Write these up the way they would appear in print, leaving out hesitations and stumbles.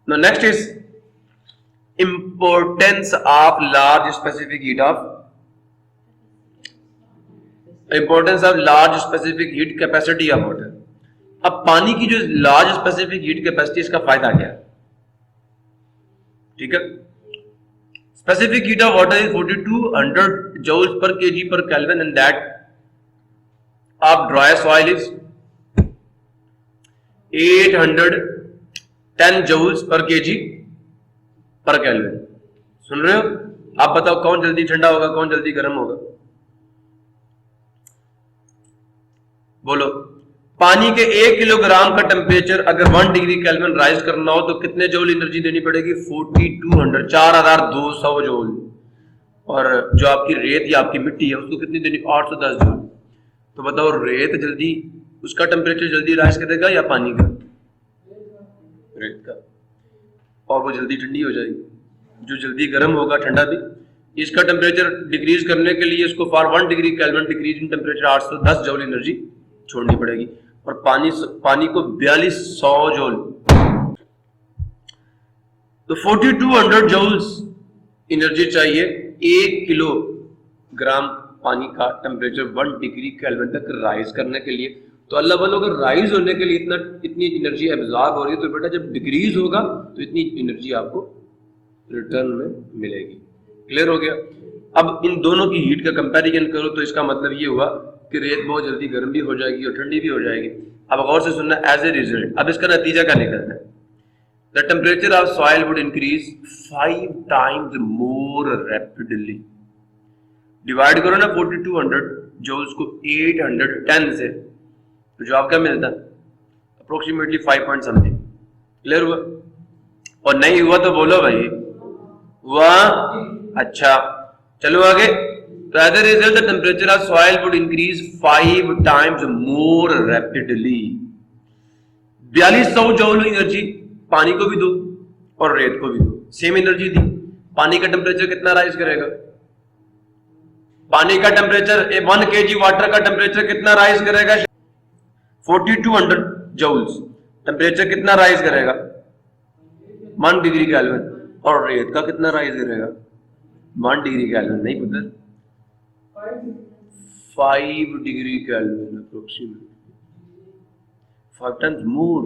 Now next is importance of large specific heat capacity of water. अब पानी की जो लार्ज स्पेसिफिक हीट कैपेसिटी, इसका फायदा क्या है? ठीक है, specific heat of water is 4200 joules per kg per Kelvin and that of dry soil is 810 joules per kg per Kelvin. सुन रहे हो? आप बताओ कौन जल्दी ठंडा होगा, कौन जल्दी गर्म होगा? बोलो। पानी के 1 किलोग्राम का टेम्परेचर अगर 1 डिग्री केल्विन राइज करना हो तो कितने जूल एनर्जी देनी पड़ेगी? 4200, 4200 जूल। और जो आपकी रेत या आपकी मिट्टी है उसको कितनी देनी? 810 जूल। तो बताओ, रेत जल्दी, उसका टेम्परेचर जल्दी राइज करेगा या पानी का? रेत का। और वो जल्दी ठंडी हो जाएगी। जो जल्दी गर्म होगा ठंडा भी। इसका टेम्परेचर डिक्रीज करने के लिए इसको for 1 degree kelvin decrease in temperature 810 joule energy छोड़नी पड़ेगी। और पानी को 4200 जूल। तो 4200 जूल्स एनर्जी चाहिए 1 किलोग्राम पानी का टेम्परेचर 1 डिग्री केल्विन तक राइज करने के लिए। तो अल्लाह वालों, अगर राइज होने के लिए इतनी एनर्जी एब्जॉर्ब हो रही है तो बेटा जब डिक्रीज होगा तो इतनी एनर्जी आपको रिटर्न में मिलेगी। क्लियर हो गया? अब इन दोनों की हीट का कंपैरिजन करो तो इसका मतलब ये हुआ कि रेत बहुत जल्दी गर्म भी हो जाएगी और ठंडी भी हो जाएगी। अब गौर से सुनना, एज ए रिजल्ट अब इसका नतीजा क्या निकलता है? The temperature of soil would increase 5 times more rapidly. Divide करो ना 4200 जूल्स को 810 से, तो जवाब क्या मिलता है? Approximately 5 point something. क्लियर हुआ? और नहीं हुआ तो बोलो भाई, हुआ? अच्छा, चलो आगे। तो as a result the temperature of soil would increase 5 times more rapidly. 4200 joule energy पानी को भी दो और रेत को भी दो, सेम एनर्जी दी। पानी का टेम्परेचर कितना राइज करेगा? पानी का टेम्परेचर 1 kg वाटर का टेम्परेचर कितना राइज करेगा? 4200 जूल्स। टेम्परेचर कितना राइज करेगा? 1 डिग्री केल्विन। और रेत का कितना राइज करेगा? 1 डिग्री केल्विन नहीं पुत्र, 5 डिग्री केल्विन अप्रोक्सीमेटली, 5 टाइम्स मोर।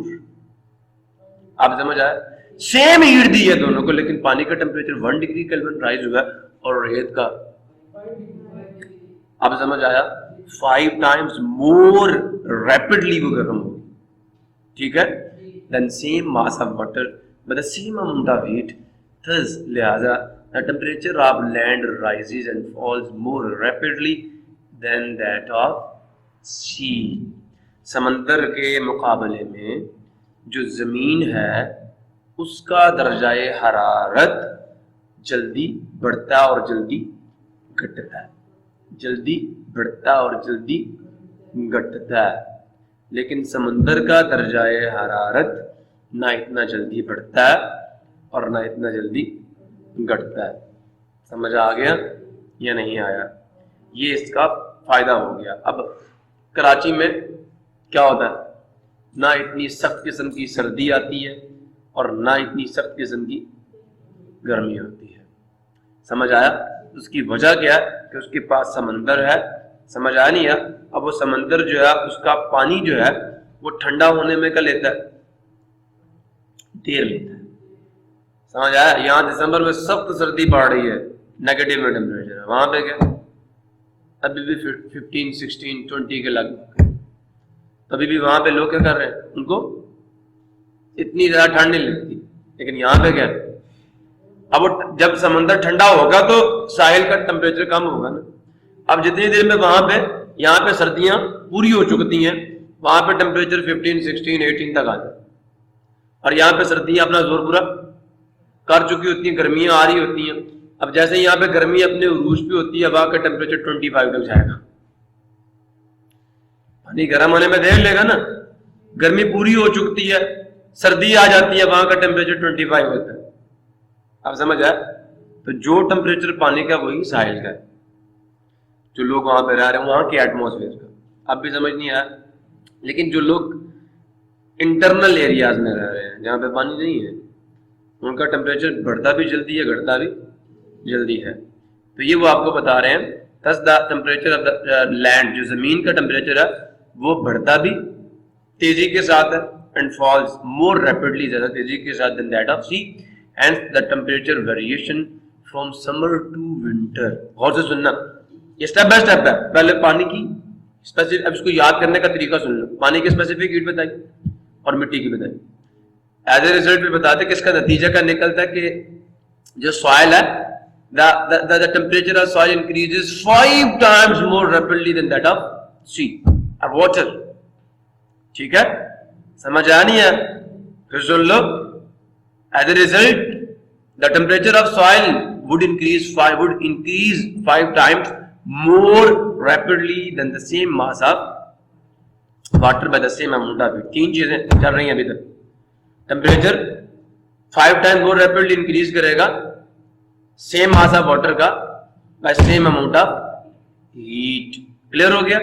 आप समझ आया? सेम हीट दी है दोनों को, लेकिन पानी का टेम्परेचर 1 डिग्री केल्विन राइज हुआ और रेत का, आप समझ आया, 5 टाइम्स मोर रैपिडली वो गर्म होगी। ठीक है? Then same mass of water with the same amount of heat, thus लिहाजा the temperature of land rises and falls more rapidly than that of sea. समंदर के मुकाबले में जो जमीन है उसका दर्जाए हरारत जल्दी बढ़ता और जल्दी घटता है, जल्दी बढ़ता और जल्दी घटता है। लेकिन समंदर का दर्जाए हरारत ना इतना जल्दी बढ़ता है और ना इतना जल्दी घटता है। समझ आ गया या नहीं आया? ये इसका फायदा हो गया। अब कराची में क्या होता है, ना इतनी सख्त किस्म की सर्दी आती है और ना इतनी सख्त किस्म की गर्मी होती है। समझ आया? उसकी वजह क्या है कि उसके पास समंदर है। समझ आया नहीं? अब वो समंदर जो है उसका पानी जो है वो ठंडा होने में क्या लेता है? देर लेता है। समझ आया? यहाँ दिसंबर में सख्त सर्दी पड़ रही है, नेगेटिव में टेम्परेचर है, वहां पे क्या अभी भी 15, 16, 20 के लगभग। तभी भी वहां पे लोग क्या कर रहे हैं, उनको इतनी ज्यादा ठंड नहीं लगती। लेकिन यहाँ पे क्या, अब जब समंदर ठंडा होगा तो साहिल का टेम्परेचर कम होगा ना। अब जितनी देर में वहां पे यहाँ पे सर्दियां पूरी हो चुकती हैं, वहां पे टेम्परेचर 15, 16, 18 तक आ जाए और यहाँ पे सर्दियां अपना जोर पूरा कर चुकी होती हैं, गर्मियां आ रही होती हैं। अब जैसे यहाँ पे गर्मी अपने उरूज पे होती है, वहां का टेम्परेचर 25 तक जाएगा। पानी गर्म होने में देर लेगा ना, गर्मी पूरी हो चुकी है, सर्दी आ जाती है, वहां का टेम्परेचर 25 होता है। आप समझ आए? तो जो टेम्परेचर पानी का वही साहिल का है, जो लोग वहां पे रह रहे हैं वहां के एटमोसफेयर का। अब भी समझ नहीं आया? लेकिन जो लोग इंटरनल एरियाज में रह रहे हैं जहां पे पानी नहीं है, उनका टेम्परेचर बढ़ता भी जल्दी है, घटता भी जल्दी है। तो ये वो आपको बता रहे हैं। Thus the temperature of the land, जो जमीन का टेम्परेचर है वो बढ़ता भी तेजी के साथ है, एंड फॉल्स मोर रैपिडली, ज्यादा तेजी के साथ than that of sea. Hence the temperature variation from summer to winter. गौर से सुनना, ये स्टेप बाय स्टेप है। पहले पानी की स्पेसिफिक, अब इसको याद करने का तरीका सुन लो। पानी की स्पेसिफिक हीट बताई और मिट्टी की बताई। एज ए रिजल्ट भी बताते कि इसका नतीजा क्या निकलता है कि जो सॉइल है, the temperature of soil increases 5 times more rapidly than that of sea or water। ठीक है, समझ आनी है? फिर सुन लो। As a result the temperature of soil would increase 5 times more rapidly than the same mass of water by the same amount of heat। तीन चीजें चल रही हैं अभी तक। Temperature 5 time more rapidly increase करेगा सेम मास ऑफ वाटर का by same amount of heat. Clear हो गया?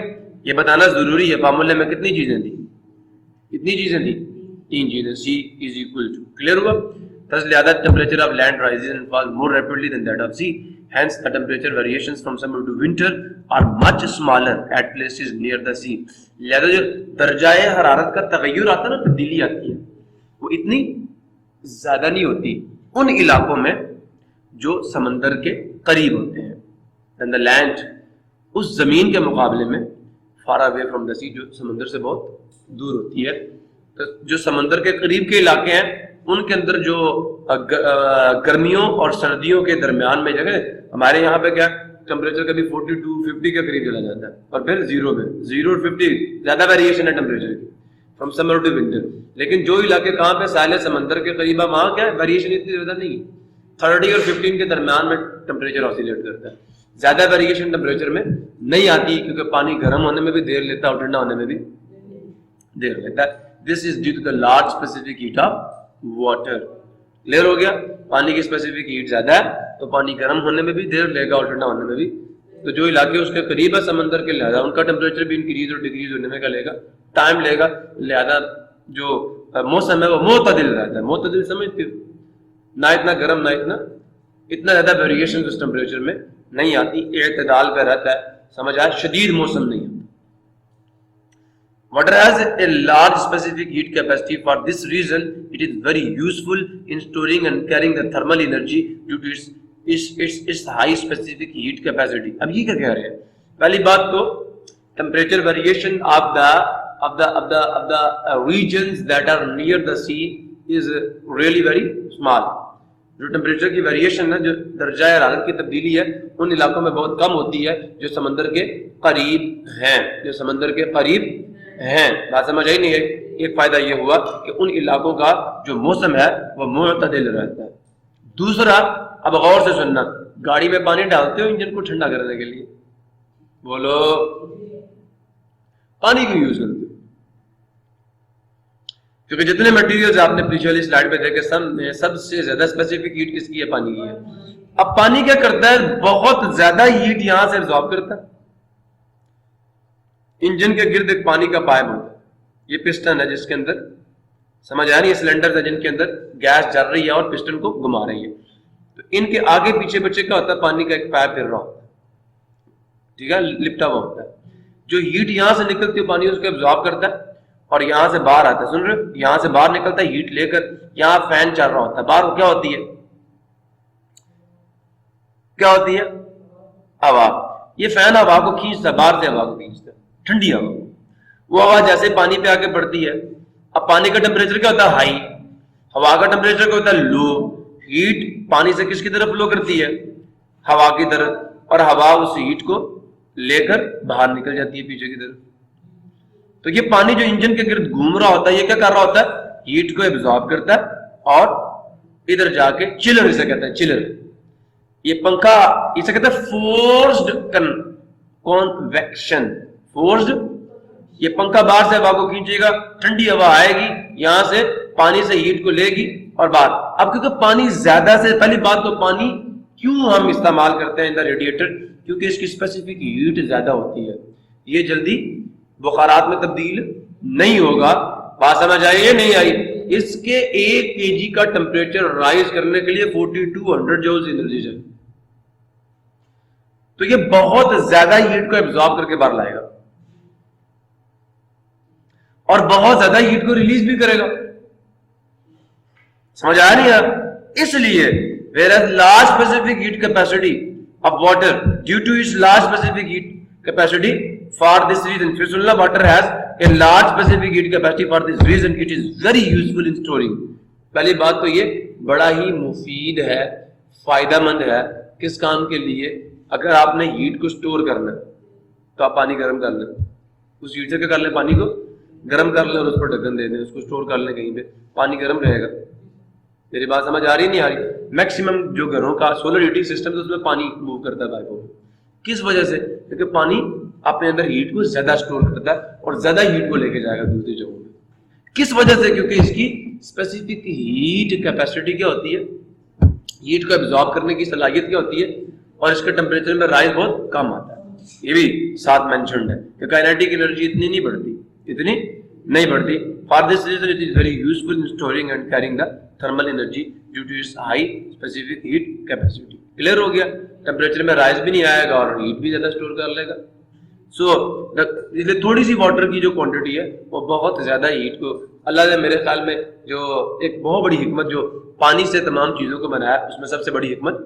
ये बताना जरूरी है। फार्मूले में कितनी चीजें थी? कितनी चीजें थी? तीन चीजें। C is equal to, clear हुआ? Thus, लिहाजा temperature of land rises and falls more rapidly than that of sea. Hence, the temperature variations from summer to winter are much smaller at places near the sea। लिहाजा जो दर्जाए हरारत का तगय्युर आता है ना, तब्दीली आती है, वो इतनी ज्यादा नहीं होती उन इलाकों में जो समंदर के करीब होते हैं। Then the land, उस जमीन के मुकाबले में far away from the sea, जो समंदर से बहुत दूर होती है। तो जो समंदर के करीब के इलाके हैं उनके अंदर जो गर्मियों और सर्दियों के दरमियान में जगह, हमारे यहाँ पे क्या टेम्परेचर कभी 42 50 के करीब चला जाता है और फिर 0 पे 0 और 50 ज्यादा वेरिएशन है टेम्परेचर की फ्रॉम समर टू विंटर। लेकिन जो इलाके कहाँ पे साले समंदर के करीब है वहां क्या वेरिएशन इतनी ज्यादा नहीं है। 30 और 15 के दरमियान में टेम्परेचर ऑसिलेट करता है, ज्यादा वेरिएशन टेम्परेचर में नहीं आती, क्योंकि पानी गर्म होने में भी देर लेता है और ठंडा होने में भी देर लेता है। This is due to the large specific heat of water. Clear हो गया? पानी की स्पेसिफिक हीट ज्यादा है तो पानी गर्म होने में भी देर लेगा और ठंडा होने में भी। तो जो इलाके उसके करीब है समंदर के, लिहाजा उनका टेम्परेचर भी इंक्रीज और डिक्रीज होने में क्या लेगा? टाइम लेगा। लिहाजा जो मौसम है वो मोतदिल रहता है। मोतदिल समझते हो? ना इतना गर्म ना इतना ज्यादा वेरिएशन उस टेम्परेचर में नहीं आती, एतदाल पे रहता है। समझ आया? शदीद मौसम नहीं है। Water has a large specific heat capacity. For this reason, it is very useful in storing and carrying the thermal energy due to its high specific heat capacity। अब ये क्या कह रहे हैं? पहली बात तो temperature variation of the regions that are near the sea is really very small। जो टेम्परेचर की वेरिएशन है, जो दर्जा हरारत की तब्दीली है, उन इलाकों में बहुत कम होती है जो समंदर के करीब हैं। जो समंदर के करीब हैं, बात समझ आई नहीं है? एक फायदा ये हुआ कि उन इलाकों का जो मौसम है वो मुतदिल रहता है। दूसरा, अब गौर से सुनना, गाड़ी में पानी डालते हो इंजन को ठंडा करने के लिए, बोलो पानी क्यों यूज करते हो? क्योंकि जितने मटेरियल्स आपने पिछली स्लाइड पे देखे सबसे ज्यादा स्पेसिफिक हीट किसकी है? पानी की है। अब पानी क्या करता है? बहुत ज्यादा हीट यहां से एब्जॉर्ब करता है। इंजन के गिर्द एक पानी का पाइप होता है, ये पिस्टन है जिसके अंदर, समझ आ रही है, सिलेंडर है जिनके अंदर गैस जल रही है और पिस्टन को घुमा रही है। तो इनके आगे पीछे बच्चे क्या होता है? पानी का एक पाइप फिर रहा होता है, ठीक है, लिपटा हुआ होता है। जो हीट यहां से निकलती है पानी उसको एब्जॉर्ब करता है और यहां से बाहर आता है। सुन रहे हो? यहां से बाहर निकलता है हीट लेकर, यहां फैन चल रहा होता है। बाहर क्या होती है? क्या होती है? हवा। ये फैन हवा को खींचता है, बाहर से हवा को खींचता है, ठंडी हवा। वो हवा जैसे पानी पे आके पड़ती है, अब पानी का टेम्परेचर क्या होता है? हाई। हवा का टेम्परेचर क्या होता है? लो। हीट पानी से किसकी तरफ फ्लो करती है? हवा की तरफ, और हवा उस हीट को लेकर बाहर निकल जाती है पीछे की तरफ। तो ये पानी जो इंजन के गिर्द घूम रहा होता है, ये क्या कर रहा होता है? हीट को एब्जॉर्ब करता है और इधर जाके चिलर, इसे कहते हैं चिलर। ये पंखा, इसे कहते हैं फोर्स्ड कन्वेक्शन। फोर्स्ड, ये पंखा बाहर से हवा को खींचेगा, ठंडी हवा आएगी, यहां से पानी से हीट को लेगी और बाहर। अब क्योंकि पानी ज्यादा से, पहली बात तो पानी क्यों हम इस्तेमाल करते हैं इन द रेडिएटर? क्योंकि इसकी स्पेसिफिक हीट ज्यादा होती है, ये जल्दी बुखारात में तब्दील नहीं होगा। बात समझ आई या नहीं आई? इसके 1 kg का टेम्परेचर राइज करने के लिए 4200 जूल्स एनर्जी चाहिए। तो ये बहुत ज्यादा हीट को एब्जॉर्ब करके बाहर लाएगा और बहुत ज्यादा हीट को रिलीज भी करेगा। समझ आया नहीं यार? इसलिए whereas large specific heat capacity of water due to its large specific heat capacity for this reason, फिर सुन लो, water has a large specific heat capacity for this reason it is very useful in storing। पहली बात तो ये बड़ा ही मुफीद है, फायदेमंद है। किस काम के लिए? अगर आपने हीट को स्टोर करना है तो आप पानी गर्म कर लें, उस हीट से क्या कर लें, पानी को गर्म कर लें और उस पर ढक्कन दे दें, उसको स्टोर कर लें कहीं पे, पानी गर्म रहेगा। मेरी बात समझ आ रही नहीं आ रही? मैक्सिमम जो घरों का सोलर हीटिंग सिस्टम है उसमें पानी मूव करता है पाइपों में। किस वजह से? क्योंकि पानी अपने अंदर हीट को ज्यादा स्टोर करता है और ज्यादा हीट को लेके जाएगा दूसरी जगहों में। किस वजह से? क्योंकि इसकी स्पेसिफिक हीट कैपेसिटी क्या होती है, हीट को एब्जॉर्ब करने की सलाहियत क्या होती है, और इसके टेम्परेचर में राइज बहुत कम आता है। ये भी साथ मेंशन्ड है कि काइनेटिक एनर्जी इतनी नहीं बढ़ती, इतनी नहीं बढ़ती। For this reason it is very useful in storing and carrying the thermal energy due to its high specific heat capacity. Clear हो गया? टेम्परेचर में राइज भी नहीं आएगा और हीट भी ज्यादा स्टोर कर लेगा। इसलिए थोड़ी सी वाटर की जो क्वांटिटी है वो बहुत ज्यादा हीट को, अल्लाह ने मेरे ख्याल में जो एक बहुत बड़ी हिकमत जो पानी से तमाम चीजों को बनाया, उसमें सबसे बड़ी हिकमत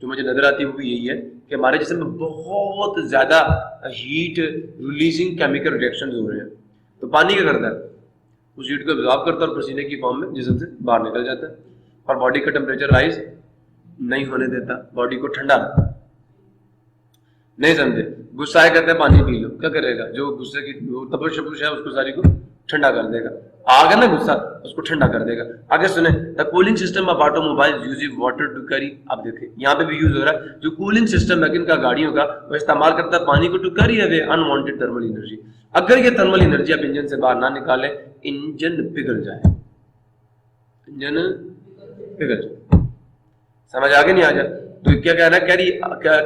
जो मुझे नजर आती है वो भी यही है कि हमारे जिस्म में बहुत ज्यादा हीट रिलीजिंग केमिकल रिएक्शन हो रहे हैं। तो पानी क्या करता है? उस हीट को एब्जॉर्ब करता है और पसीने की फॉर्म में जिस्म से बाहर निकल जाता है और बॉडी का टेम्परेचर राइज नहीं होने देता, बॉडी को ठंडा रखता है। नहीं समझे? गुस्सा है, कहते हैं पानी पी लो, क्या करेगा? जो गुस्से की तपश है उसको सारी को ठंडा कर देगा। आ गया ना गुस्सा, उसको ठंडा कर देगा। आगे सुने, the cooling system of automobile using water to carry. आप देखें यहाँ पे भी यूज हो रहा है। जो कूलिंग सिस्टम है किनका? गाड़ियों का, वो इस्तेमाल करता है पानी को to carry away unwanted thermal energy. अगर ये थर्मल एनर्जी आप इंजन से बाहर ना निकाले, इंजन पिघल जाए, इंजन पिघल जाए। समझ आगे नहीं आ जाए? तो क्या कहना है?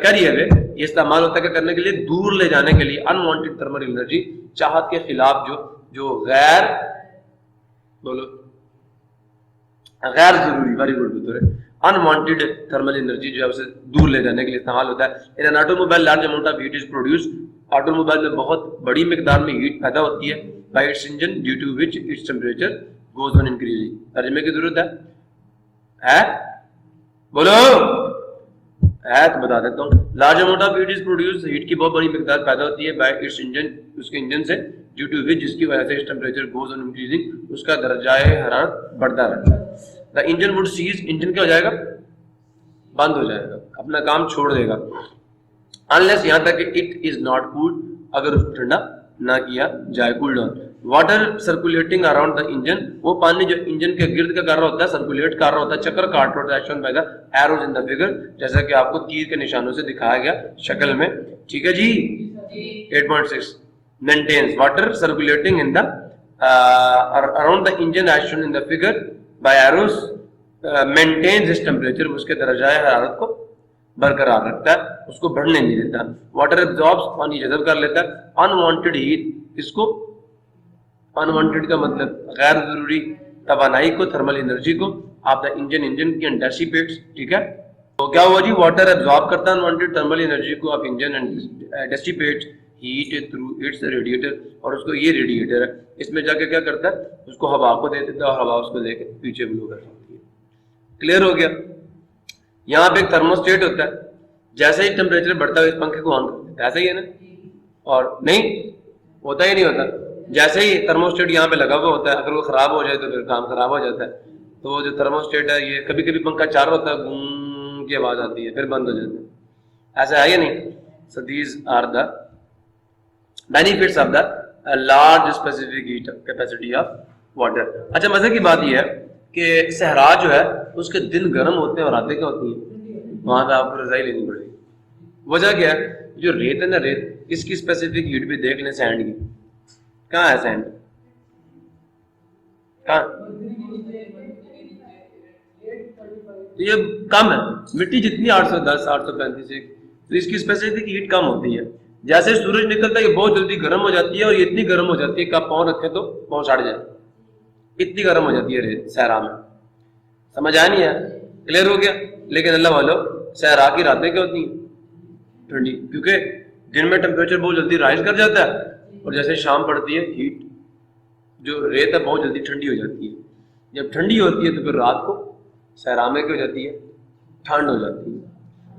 कैरी अवे ये इस्तेमाल होता है क्या करने के लिए? दूर ले जाने के लिए अनवांटेड थर्मल एनर्जी, चाहत के खिलाफ जो गैर बोलो गैर जरूरी, वेरी गुड बिल्कुल, अनवांटेड थर्मल एनर्जी जो है उसे दूर ले जाने के लिए इस्तेमाल होता है। In an automobile large amount of heat is produce. Automobile में बहुत बड़ी मिकदार में हीट पैदा होती है by its engine due to which its temperature goes on increasing. तर्जुमे की जरूरत है? बोलो है तो बता देता हूँ। Large amount of heat is produce, heat की बहुत बड़ी मिकदार पैदा होती है बाय इट्स इंजन, उसके इंजन से, ड्यू टू विच जिसकी वजह से टेम्परेचर गोज ऑन इंक्रीजिंग, उसका दर्जाए हरारत बढ़ता रहता है। The engine would cease, engine क्या हो जाएगा? बंद हो जाएगा, अपना काम छोड़ देगा। अनलेस यहाँ तक इट इज नॉट कूल्ड, अगर उसको ठंडा ना किया जाए, cool down. Water circulating around the engine, वो पानी जो इंजन के गिर्द का कर रहा होता है, सर्कुलेट कर रहा होता है, चक्कर काट रहा होता है, shown by the arrows in the figure, जैसा कि आपको तीर के निशानों से दिखाया गया शक्ल में। ठीक है जी? 8.6 maintains water circulating in the around the engine as shown in the figure by arrows, maintains its temperature, उसके दर्जाए हरारत को बरकरार रखता है, उसको बढ़ने नहीं देता। वाटर एब्जॉर्ब्स, पानी जज़ब कर लेता है। अनवांटेड हीट, इसको अनवांटेड का मतलब गैर जरूरी तवानाई को, थर्मल एनर्जी को, आप द इंजन की डेसिपेट्स। ठीक है? तो क्या हुआ जी? वाटर एब्जॉर्ब करता है अनवांटेड थर्मल एनर्जी को of engine and dissipates heat through its radiator, और उसको ये रेडिएटर है, इसमें जाके क्या करता है? उसको हवा को दे देता है और हवा उसको लेके पीछे ब्लो कर सकती है। क्लियर हो गया? यहाँ पे एक थर्मोस्टेट होता है, जैसे ही टेम्परेचर बढ़ता है इस पंखे को ऑन कर देता है, ऐसा ही है ना? और नहीं होता ही नहीं होता, जैसे ही थर्मोस्टेट यहाँ पे लगा हुआ होता है, अगर वो खराब हो जाए तो फिर काम खराब हो जाता है। तो वो जो थर्मोस्टेट है, ये कभी कभी पंखा चार होता है, गूं की आवाज आती है, फिर बंद हो जाता है, ऐसा है या नहीं? So these are the benefits of the large specific heat capacity of water. अच्छा, मजे की बात यह है कि सहरा जो है उसके दिन गर्म होते हैं और रातें क्या होती है? वहां पे आपको रजाई लेनी पड़ेगी। वजह क्या है? जो रेत है ना, रेत, इसकी स्पेसिफिक हीट भी देख लें सैंड की। कहाँ है सैंड? कहाँ? ये कम है, मिट्टी जितनी 810 835, तो इसकी स्पेसिफिक हीट कम होती है। जैसे सूरज निकलता है ये बहुत जल्दी गर्म हो जाती है, और ये इतनी गर्म हो जाती है कि आप पाँव रखें तो पाँव सड़ जाए। इतनी गर्म हो जाती है रेत सहरा में। समझ आया नहीं है? क्लियर हो गया? लेकिन अल्लाह वालों, सहरा की रातें क्या होती हैं? ठंडी, क्योंकि दिन में टेम्परेचर बहुत जल्दी राइज कर जाता है और जैसे शाम पड़ती है हीट, जो रेत है बहुत जल्दी ठंडी हो जाती है। जब ठंडी होती है तो फिर रात को सहरा में क्या हो जाती है? ठंड हो जाती है।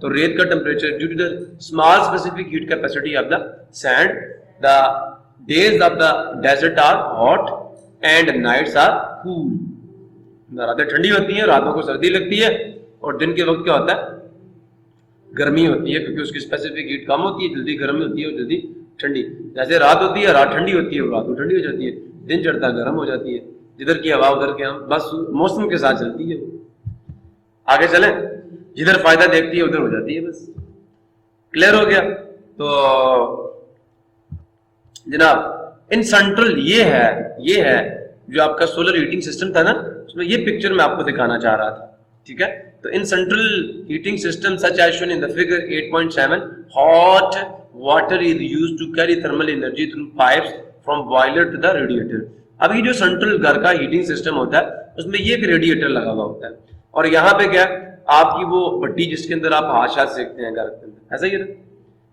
तो रेत का temperature due to the small specific heat capacity of the sand, the days of the desert are hot and nights are cool. रातें ठंडी होती हैं, रातों को सर्दी लगती है और दिन के वक्त क्या होता है? गर्मी होती है, क्योंकि उसकी स्पेसिफिक हीट कम होती है, जल्दी गर्मी होती है और जल्दी ठंडी। जैसे रात होती है, रात ठंडी होती है और रात को ठंडी हो जाती है, दिन चढ़ता गर्म हो जाती है। जिधर की हवा उधर के हम, बस मौसम के साथ चलती है। आगे चलें, जिधर फायदा देखती है उधर हो जाती है बस। क्लियर हो गया? तो जनाब इन सेंट्रल ये है जो आपका सोलर हीटिंग सिस्टम था ना, उसमें ये पिक्चर मैं आपको दिखाना चाह रहा था। ठीक है, तो in central heating system such as shown in the figure 8.7 hot water is used to carry thermal energy through pipes from boiler to the radiator. अब ये जो सेंट्रल घर का हीटिंग सिस्टम होता है उसमें ये एक रेडिएटर लगा हुआ होता है और यहाँ पे क्या आपकी वो भट्टी जिसके अंदर आप हाथ सेकते हैं घर के अंदर, ऐसा ही है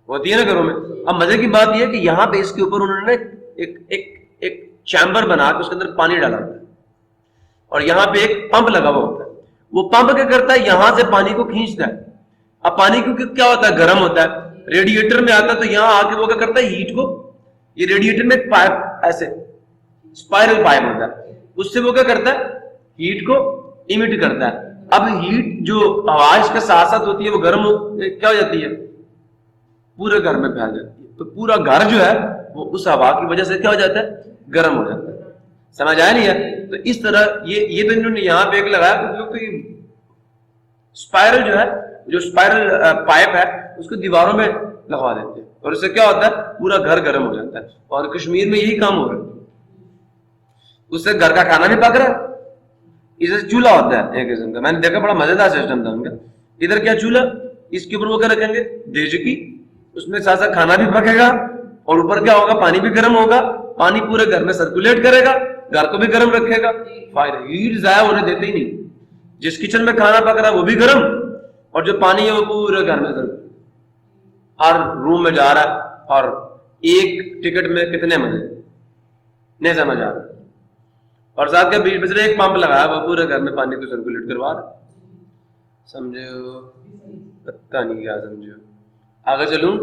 होती है ना घरों में। अब मजे की बात यह है कि यहाँ पे इसके ऊपर उन्होंने एक चैम्बर बना के उसके अंदर पानी डाला होता है और यहाँ पे एक पंप लगा हुआ होता है। वो पंप क्या करता है? यहां से पानी को खींचता है। अब पानी क्योंकि क्या होता है? गर्म होता है, रेडिएटर में आता है, तो यहां आके वो क्या करता है? हीट को, ये रेडिएटर में एक पाइप ऐसे स्पाइरल पाइप होता है, उससे वो क्या करता है? हीट को इमिट करता है। अब हीट जो आवाज के साथ साथ होती है वो गर्म क्या हो जाती है? पूरे घर में फैल जाती है। तो पूरा घर जो है वो उस हवा की वजह से क्या हो जाता है? गर्म हो जाता है। समझ आया नहीं है? तो इस तरह ये तो इन्होंने यहाँ पे एक लगाया, कुछ लोग तो स्पाइरल जो है, जो स्पाइरल पाइप है उसको दीवारों में लगवा देते हैं और इससे क्या होता है? पूरा घर गर्म हो जाता है। और कश्मीर में यही काम हो रहा है, उससे घर का खाना नहीं पक रहा। इधर चूल्हा होता है एक किस्म का, मैंने देखा बड़ा मजेदार सिस्टम था उनका। इधर क्या चूल्हा, इसके ऊपर वो क्या रखेंगे? देजकी, उसमें साथ साथ खाना भी पकेगा और ऊपर क्या होगा? पानी भी गर्म होगा, पानी पूरे घर में सर्कुलेट करेगा, घर को भी गर्म रखेगा। फायदा, हीट जाया होने देते ही नहीं। जिस किचन में खाना पक रहा है वो भी गर्म और जो पानी है वो पूरे घर में गर्म, हर रूम में जा रहा है। और एक टिकट में कितने मजे, नहीं समझ आ रहा। और साथ के बीच में एक पंप लगाया वो पूरे घर में पानी को सर्कुलेट करवा रहा। समझो? पता नहीं क्या समझो। आगे चलूं।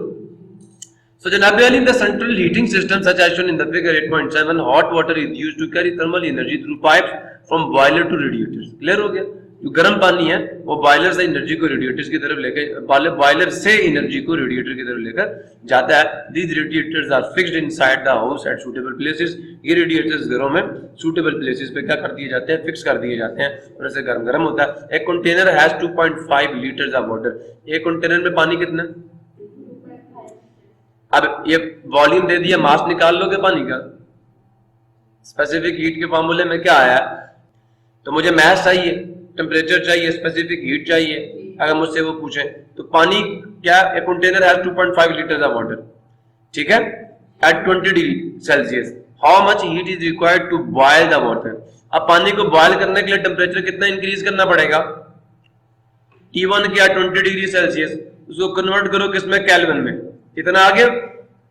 So generally in the central heating system such as shown in the figure 8.7 hot water is used to carry thermal energy through pipes from boiler to radiators. Clear हो गया? जो गर्म पानी है वो बॉयलर से एनर्जी को रेडिएटर्स की तरफ लेकर, बॉयलर से एनर्जी को रेडिएटर की तरफ लेकर जाता है। These radiators are fixed inside the house at suitable places. ये रेडिएटर्स घरों में suitable places पे क्या कर दिए जाते हैं? फिक्स कर दिए जाते हैं और ऐसे गर्म होता है। एक container has 2.5 litres of water. एक कंटेनर में पानी कितना? अब ये वॉल्यूम दे दिया, मास निकाल लोगे पानी का। स्पेसिफिक हीट के फार्मूले में क्या आया? तो मुझे मास चाहिए, टेम्परेचर चाहिए, स्पेसिफिक हीट चाहिए। अगर मुझसे वो पूछे तो पानी क्या, एक container has 2.5 litres of water, ठीक है, at 20 degree Celsius. How much heat is required to boil the water. अब पानी को बॉयल करने के लिए टेम्परेचर कितना इंक्रीज करना पड़ेगा? T1 क्या 20 डिग्री सेल्सियस, उसको कन्वर्ट करो किसमें? केल्विन में। कितना आ गया?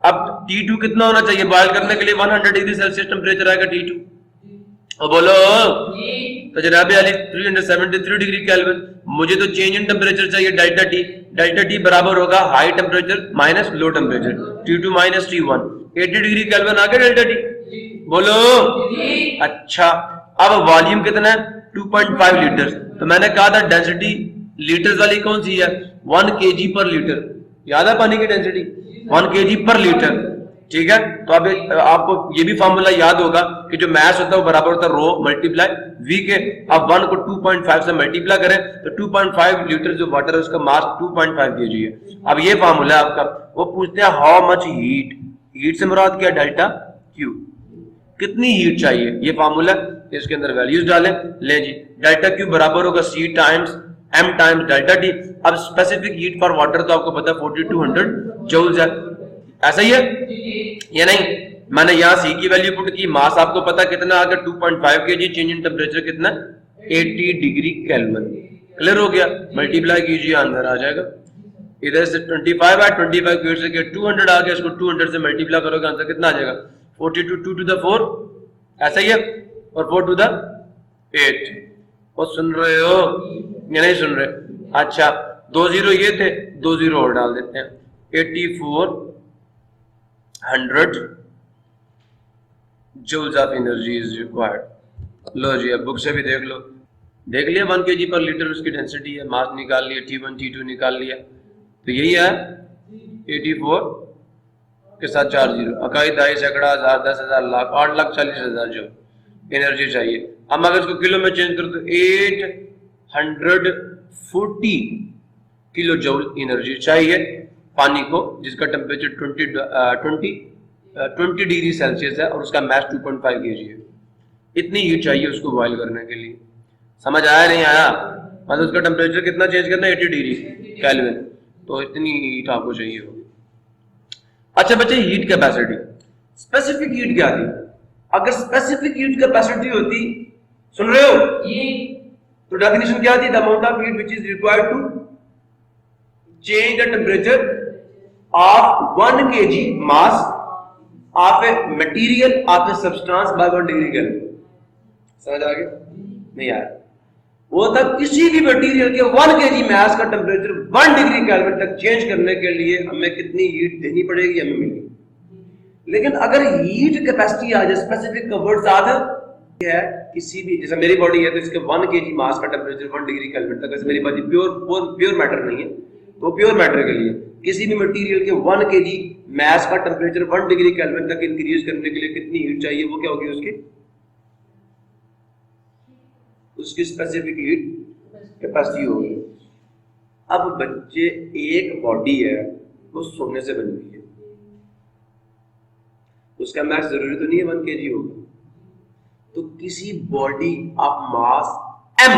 अब T2 कितना होना चाहिए बॉयल करने के लिए? 100 डिग्री सेल्सियस टेम्परेचर आएगा T2। और बोलो तो जनाब अली 373 डिग्री केल्विन। मुझे तो चेंज इन टेम्परेचर चाहिए डेल्टा टी। डेल्टा टी बराबर होगा high temperature minus low temperature, T2 minus T1। 80 degree kelvin आ गया डेल्टा टी। बोलो अच्छा। अब वॉल्यूम कितना है? 2.5 लीटर। तो मैंने कहा था डेंसिटी लीटर्स वाली कौन सी है? 1 kg पर लीटर। याद है पानी की डेंसिटी? 1 kg पर लीटर, ठीक है। तो अब आपको ये भी फॉर्मूला याद होगा कि जो मैस होता है वो बराबर होता है रो मल्टीप्लाई वी के। अब 1 को 2.5 से मल्टीप्लाई करें तो 2.5 लीटर जो वाटर है उसका मास 2.5 kg है। अब ये फॉर्मूला है आपका। वो पूछते हैं हाउ मच हीट, हीट से मुराद क्या? डेल्टा क्यू, कितनी हीट चाहिए, ये फॉर्मूला। इसके अंदर वैल्यूज डालें, ले जी, डेल्टा क्यू बराबर होगा C times M times delta T. अब स्पेसिफिक हीट फॉर वाटर तो आपको पता है 4200 जूल्स है, ऐसा ही है या नहीं? मैंने यहाँ सी की वैल्यू पुट की, मास आपको पता कितना आ गया 2.5 kg, चेंज इन टेम्परेचर कितना 80 डिग्री केल्विन। क्लियर हो गया, मल्टीप्लाई कीजिए आंसर आ जाएगा। इधर से 25 है, 25 की से 200 आ गया, इसको 200 से मल्टीप्लाई करोगे आंसर कितना आ जाएगा 42, 2 to the 4 ऐसा ही है, और 4 to the 8। वो सुन रहे हो या नहीं सुन रहे? अच्छा 2 0 ये थे, 2 0 और डाल देते हैं, 8400 joules of energy is required. लो जी अब बुक से भी देख लो, देख लिया 1 kg पर लीटर उसकी डेंसिटी है, मास निकाल लिया, T1 T2 निकाल लिया, तो यही है 84 के साथ 4 0, इकाई, दाई, सैकड़ा, हजार, 10,000, लाख, 8,40,000 जो एनर्जी चाहिए। हम अगर इसको किलो में चेंज करें तो 840 किलो जूल एनर्जी चाहिए पानी को, जिसका टेम्परेचर 20 डिग्री सेल्सियस है और उसका मैस 2.5 kg है। इतनी हीट चाहिए उसको बॉयल करने के लिए। समझ आया नहीं आया? मतलब उसका टेम्परेचर कितना चेंज करना है 80 डिग्री केल्विन, तो इतनी हीट आपको चाहिए होगी। अच्छा बच्चे हीट कैपेसिटी, स्पेसिफिक हीट क्या थी? अगर स्पेसिफिक हीट कैपेसिटी होती, सुन रहे हो, तो डेफिनेशन क्या थी? The amount of heat which is required to change the temperature of 1 kg mass of a material of a substance by 1 degree kelvin. समझ आ गया? नहीं आया? वो था किसी भी मटेरियल के 1 kg मास का टेम्परेचर 1 डिग्री केल्विन तक चेंज करने के लिए हमें कितनी हीट देनी पड़ेगी, हमें मिलेगी। लेकिन अगर हीट कैपेसिटी आ जाए, स्पेसिफिक वर्ड्स आ जाए, है किसी भी, जैसे मेरी बॉडी है तो इसके 1 kg मास का टेम्परेचर 1 डिग्री केल्विन तक, मेरी बॉडी प्योर मैटर नहीं है, तो प्योर मैटर के लिए किसी भी मटेरियल के 1 kg मास का टेम्परेचर 1 डिग्री केल्विन तक इंक्रीज करने के लिए कितनी हीट चाहिए, वो क्या होगी उसकी स्पेसिफिक हीट कैपेसिटी होगी। अब बच्चे एक बॉडी है वो सोने से बनी हुई है, उसका मास जरूरी तो नहीं है 1 kg होगा, तो किसी body of mass m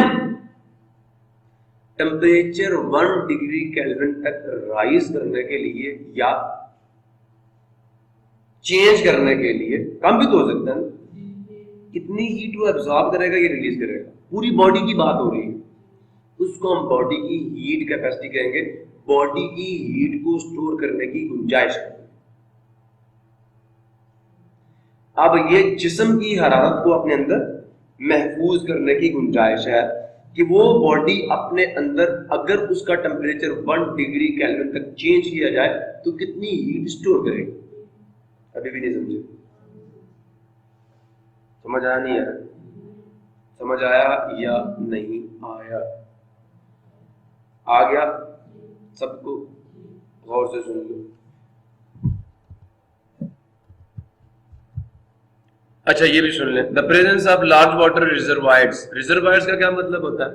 temperature 1 degree kelvin तक राइज करने के लिए या चेंज करने के लिए, कम भी तो हो सकता है, कितनी हीट वो एब्जॉर्ब करेगा या रिलीज करेगा, पूरी बॉडी की बात हो रही है, उसको हम बॉडी की हीट कैपेसिटी कहेंगे। बॉडी की हीट को स्टोर करने की गुंजाइश है। अब ये जिस्म की हरारत को अपने अंदर महफूज करने की गुंजाइश है कि वो बॉडी अपने अंदर अगर उसका टेम्परेचर 1 डिग्री केल्विन तक चेंज किया जाए तो कितनी हीट स्टोर करेगी। अभी भी नहीं समझे? समझ आया नहीं आया? समझ आया या नहीं आया? आ गया सबको? गौर से सुन लो। अच्छा ये भी सुन लें, the presence of large water reservoirs. Reservoirs का क्या मतलब होता है?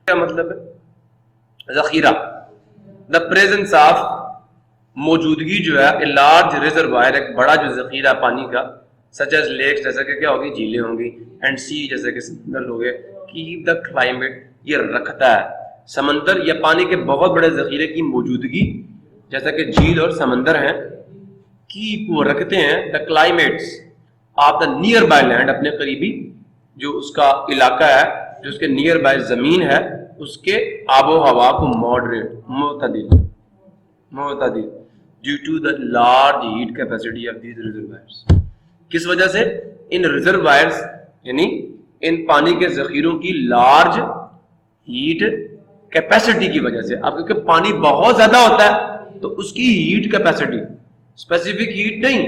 क्या मतलब है? जखीरा। द प्रेजेंस ऑफ, मौजूदगी जो है, ए लार्ज रिजर्वायर, एक बड़ा जो जखीरा पानी का, सच एज लेक्स, जैसे कि क्या होगी, झीलें होंगी, एंड सी, जैसे कि समंदर हो गए, कीप द क्लाइमेट, ये रखता है, समंदर या पानी के बहुत बड़े जखीरे की मौजूदगी, जैसा कि झील और समंदर हैं, कीप वो रखते हैं, the climates of the near by land, अपने करीबी जो उसका इलाका है, जो उसके नियर बाय जमीन है, उसके आबो हवा को मॉडरेट, मोतदिल due to the large heat capacity of these reservoirs. किस वजह से? इन रिजर्वायर्स यानी इन पानी के जखीरों की लार्ज हीट कैपेसिटी की वजह से। अब क्योंकि पानी बहुत ज्यादा होता है तो उसकी हीट कैपेसिटी, स्पेसिफिक हीट नहीं,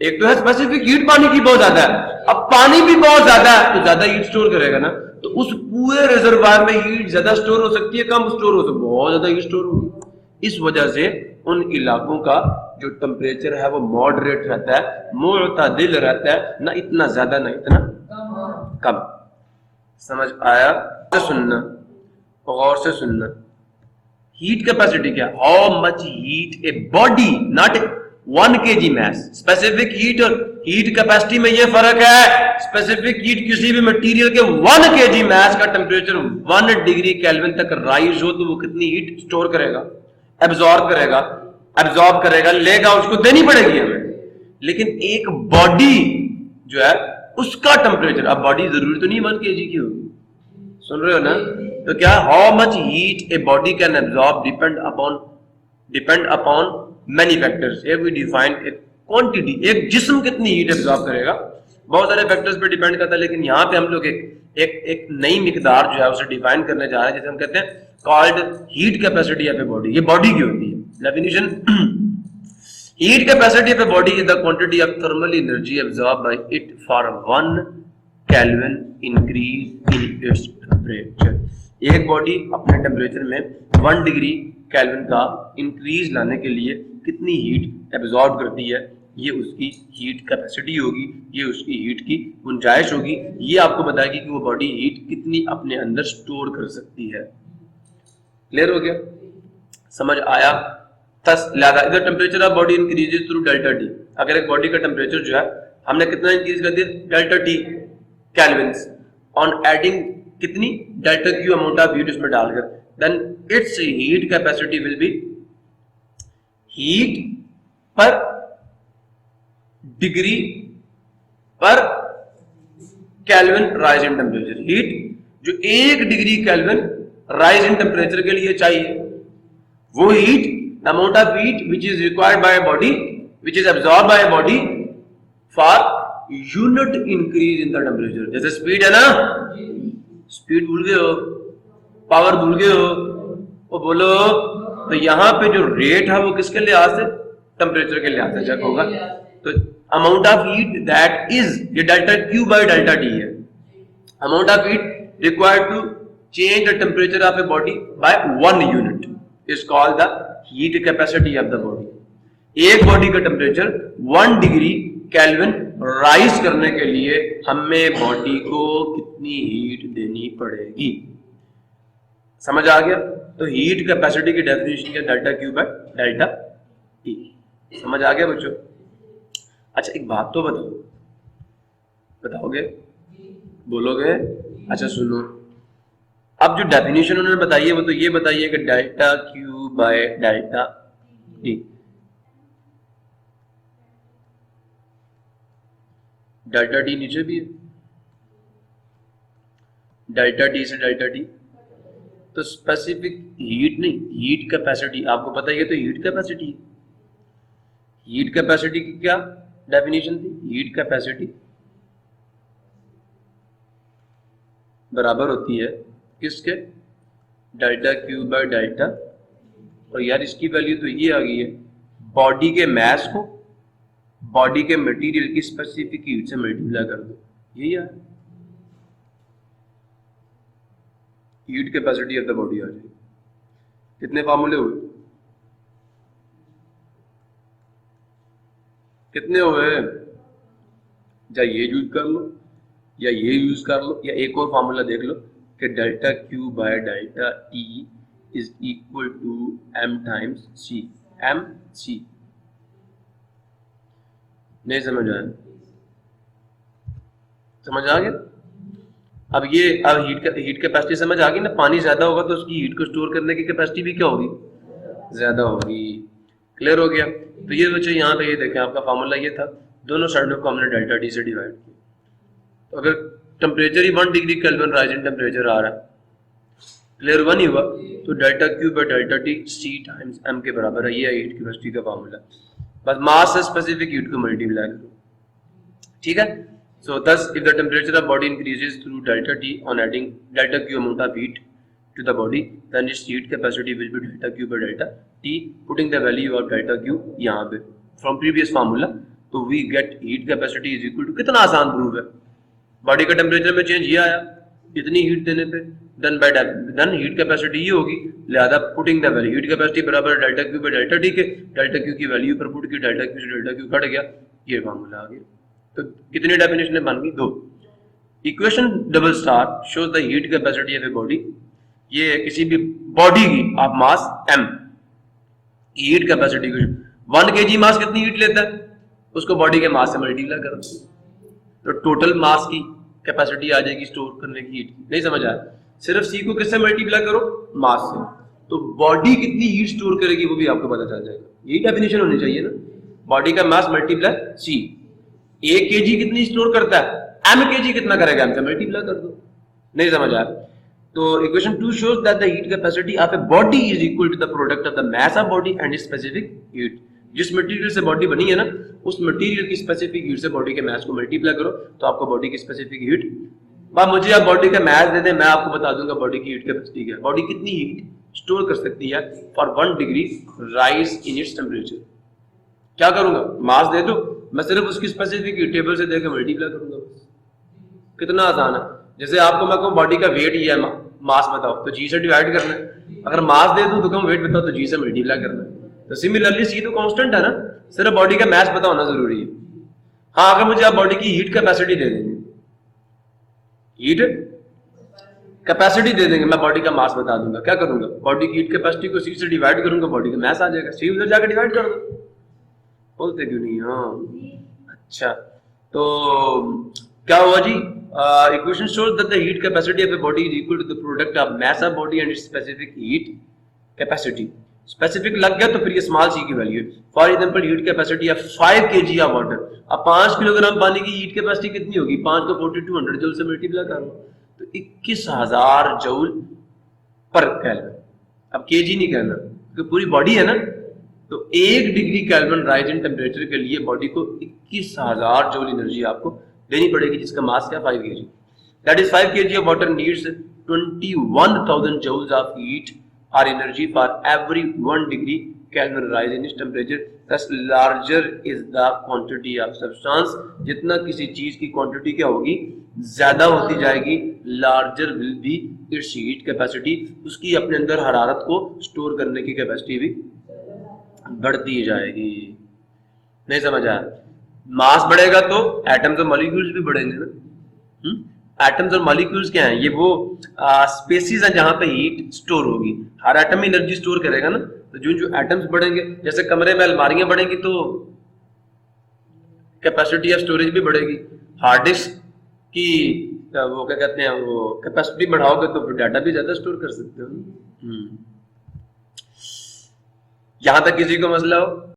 एक तो है स्पेसिफिक हीट पानी की बहुत ज्यादा है, अब पानी भी बहुत ज्यादा है तो ज्यादा हीट स्टोर करेगा ना, तो उस पूरे रिजर्वायर में हीट ज्यादा स्टोर हो सकती है, कम स्टोर हो सकती है, बहुत ज्यादा हीट स्टोर होगी। इस वजह से उन इलाकों का जो टेम्परेचर है वो मॉडरेट रहता है, मुअतदिल रहता है, ना इतना ज्यादा ना इतना कम। समझ आया? सुनना, गौर से सुनना। हीट कैपेसिटी क्या? How much heat a body, not 1 kg mass. Specific heat और हीट कैपेसिटी में ये फर्क है। स्पेसिफिक हीट किसी भी मटेरियल के 1 kg मास का टेम्परेचर 1 डिग्री केल्विन तक राइज हो तो वो कितनी हीट स्टोर करेगा, एब्जॉर्ब करेगा, लेगा, उसको देनी पड़ेगी हमें। लेकिन एक बॉडी जो है उसका टेम्परेचर, अब बॉडी जरूरी तो नहीं 1 kg की होगी, सुन रहे हो ना? तो क्या how much heat a body can absorb depend upon many factors. Here we define a quantity, एक जिस्म कितनी हीट एब्जॉर्ब करेगा, बहुत सारे फैक्टर्स पे डिपेंड करता है, लेकिन यहाँ पे हम लोग एक नई मिकदार जो है उसे डिफाइन करने जा रहे हैं, जिसे हम कहते हैं called heat capacity of a body. ये बॉडी की होती है definition. Heat capacity of a body is the quantity of thermal energy absorb by it for 1 kelvin increase in its temperature. एक बॉडी अपने टेम्परेचर में 1 डिग्री केल्विन का increase लाने के लिए कितनी हीट एब्जॉर्ब करती है, ये उसकी हीट कैपेसिटी होगी, ये उसकी हीट की गुंजाइश होगी। ये आपको बताएगी कि वो बॉडी हीट कितनी अपने अंदर स्टोर कर सकती है। क्लियर हो गया? समझ आया? लिहाजा इधर temperature of body increases through delta T. अगर एक बॉडी का टेम्परेचर जो है हमने कितना इंक्रीज कर दिया, delta T kelvins, on adding कितनी, delta Q amount of heat उसमें डालकर, then its heat capacity will be heat पर डिग्री पर kelvin rise in temperature. Heat जो 1 degree kelvin rise in temperature के लिए चाहिए, वो heat, the amount of heat which is required by body, which is absorb by body for unit increase in the temperature. जैसे speed है ना, speed भूल गए हो, पावर भूल गए हो, वो बोलो, तो यहां पे जो रेट है वो किसके लिहाज से, टेम्परेचर के लिहाज से चेक होगा। तो amount of heat that is, ये delta Q by delta T है, amount of heat required to change the temperature of a body by 1 unit is called the heat capacity of the body. एक body का temperature 1 degree kelvin rise करने के लिए हमें body को कितनी heat देनी पड़ेगी, समझ आ गया? तो हीट कैपेसिटी की डेफिनेशन क्या, delta Q by delta T. समझ आ गया बच्चों? अच्छा एक बात तो बताओ, बताओगे, बोलोगे? अच्छा सुनो, अब जो डेफिनेशन उन्होंने बताई है वो तो ये बताइए कि delta Q by delta T, delta T नीचे भी है, डेल्टा टी से डेल्टा टी, तो स्पेसिफिक हीट नहीं, हीट कैपेसिटी आपको पता ही है, तो हीट कैपेसिटी, हीट कैपेसिटी की क्या डेफिनेशन थी, हीट कैपेसिटी बराबर होती है किसके, डेल्टा क्यू बाय डेल्टा, और यार इसकी वैल्यू तो ये आ गई है, बॉडी के मास को बॉडी के मटेरियल की स्पेसिफिक हीट से मल्टीप्लाई कर दो, यही है heat capacity of the body आ जाएगी। कितने फार्मूले हुए, कितने हुए, या ये यूज कर लो या ये यूज कर लो, या एक और फार्मूला देख लो कि delta Q by delta T is equal to M times C, M C. नहीं समझ आया? समझ आ गया? अब ये अब हीट कैपेसिटी समझ आ गई ना, पानी ज्यादा होगा तो उसकी हीट को स्टोर करने की कैपेसिटी भी क्या होगी, ज्यादा होगी। क्लियर हो गया? तो ये बच्चे यहाँ पे ये देखें, आपका फार्मूला ये था, दोनों साइडों को हमने डेल्टा टी से डिवाइड किया। तो अगर टेम्परेचर ही 1 degree kelvin rise in temperature आ रहा है, क्लियर 1 ही हुआ, तो delta Q by delta T C times M के बराबर है। ये है हीट कैपेसिटी का फार्मूला, बस मास से स्पेसिफिक हीट को मल्टीप्लाई करो, ठीक है? So thus, if the temperature of body increases through delta T on adding delta Q amount of heat to the body, then its heat capacity will be delta Q by delta T. Putting the value of delta Q यहाँ पे from previous formula, तो we get heat capacity is equal to, कितना आसान proof है, body का temperature में change ये आया इतनी हीट देने पे, then heat capacity ये होगी, लिहाजा putting the value, heat capacity बराबर delta Q by delta T के, डेल्टा Q की वैल्यू पर पुट की, डेल्टा Q से डेल्टा Q कट गया, ये फार्मूला आ गया। तो कितनी डेफिनेशन बन गई, 2। Equation double star shows the heat capacity of a body, ये किसी भी बॉडी की आप मास m, हीट कैपेसिटी को 1 kg मास कितनी हीट लेता है, उसको बॉडी के मास से मल्टीप्लाई करो, तो टोटल मास की कैपेसिटी आ जाएगी स्टोर करने की हीट। नहीं समझ आया? सिर्फ c को किससे मल्टीप्लाई करो, मास से, तो बॉडी कितनी हीट स्टोर करेगी वो भी आपको पता चल जाएगा। यही डेफिनेशन होनी चाहिए ना, बॉडी का मास मल्टीप्लाई सी। 1 kg कितनी स्टोर करता है, m kg कितना करेगा, m से मल्टीप्लाई कर दो। नहीं समझ आया? तो equation 2 shows that the heat capacity of a body is equal to the product of the mass of body and its specific heat। जिस मटेरियल से बॉडी बनी है ना, उस मटेरियल की स्पेसिफिक हीट से बॉडी के मास को मल्टीप्लाई करो तो आपको बॉडी की स्पेसिफिक हीट। बा मुझे आप बॉडी का मास दे दें, मैं आपको बता दूंगा बॉडी की हीट कैपेसिटी क्या है। बॉडी कितनी हीट स्टोर कर सकती है for 1 degree rise in its temperature. क्या करूंगा, मास दे दो, मैं सिर्फ उसकी स्पेसिफिक हीट टेबल से देकर मल्टीप्लाई करूंगा बस। कितना आसान है। जैसे आपको मैं कहूँ बॉडी का वेट ही है, मास बताओ तो जी से डिवाइड करना है। अगर मास दे दूं तो कम वेट बताओ तो जी से मल्टीप्लाई करना है। तो सिमिलरली सी तो कांस्टेंट है ना, सिर्फ बॉडी का मास पता होना जरूरी है। हाँ, अगर मुझे आप बॉडी की हीट कैपेसिटी दे देंगे, हीट कैपेसिटी दे देंगे, मैं बॉडी का मास बता दूंगा। क्या करूंगा, बॉडी की हीट कैपेसिटी को सी से डिवाइड करूंगा, बॉडी का मास आ जाएगा। सी उधर जाकर डिवाइड कर दो, बोलते क्यों नहीं? हाँ अच्छा, तो क्या हुआ जी, equation shows that the heat capacity of a body is equal to the product of mass of body and its specific heat capacity. Specific लग गया तो फिर ये स्मॉल सी की value. For example heat capacity of 5 kg of water. अब 5 kilogram पानी की heat capacity कितनी होगी, 5 को 4200 जूल से मल्टीप्लाई करो तो 21000 जूल पर केल्विन। अब केजी नहीं कहना क्योंकि पूरी बॉडी है ना, तो 1 degree kelvin rise in temperature के लिए बॉडी को 21000 जूल एनर्जी आपको देनी पड़ेगी, जिसका मास क्या 5 kg। That is 5 kg of water needs 21000 joules of heat or energy for every 1 degree Kelvin rise in its temperature। Thus larger is the quantity of substance। जितना किसी चीज की क्वांटिटी क्या होगी, ज्यादा होती जाएगी, larger will be its heat capacity। उसकी अपने अंदर हरारत को स्टोर करने की कैपेसिटी भी बढ़ती जाएगी। नहीं समझ आया? मास बढ़ेगा तो एटम्स और मॉलिक्यूल्स भी बढ़ेंगे ना। एटम्स और मॉलिक्यूल्स क्या हैं, ये वो स्पेसिस हैं जहां पे हीट स्टोर होगी। हर एटम एनर्जी स्टोर करेगा ना, तो जो एटम्स बढ़ेंगे, जैसे कमरे में अलमारियां बढ़ेंगी तो कैपेसिटी ऑफ स्टोरेज भी बढ़ेगी। हार्ड डिस्क की वो क्या कहते हैं, वो कैपेसिटी बढ़ाओगे तो फिर डाटा भी ज्यादा स्टोर कर सकते हो। यहां तक किसी को मसला हो?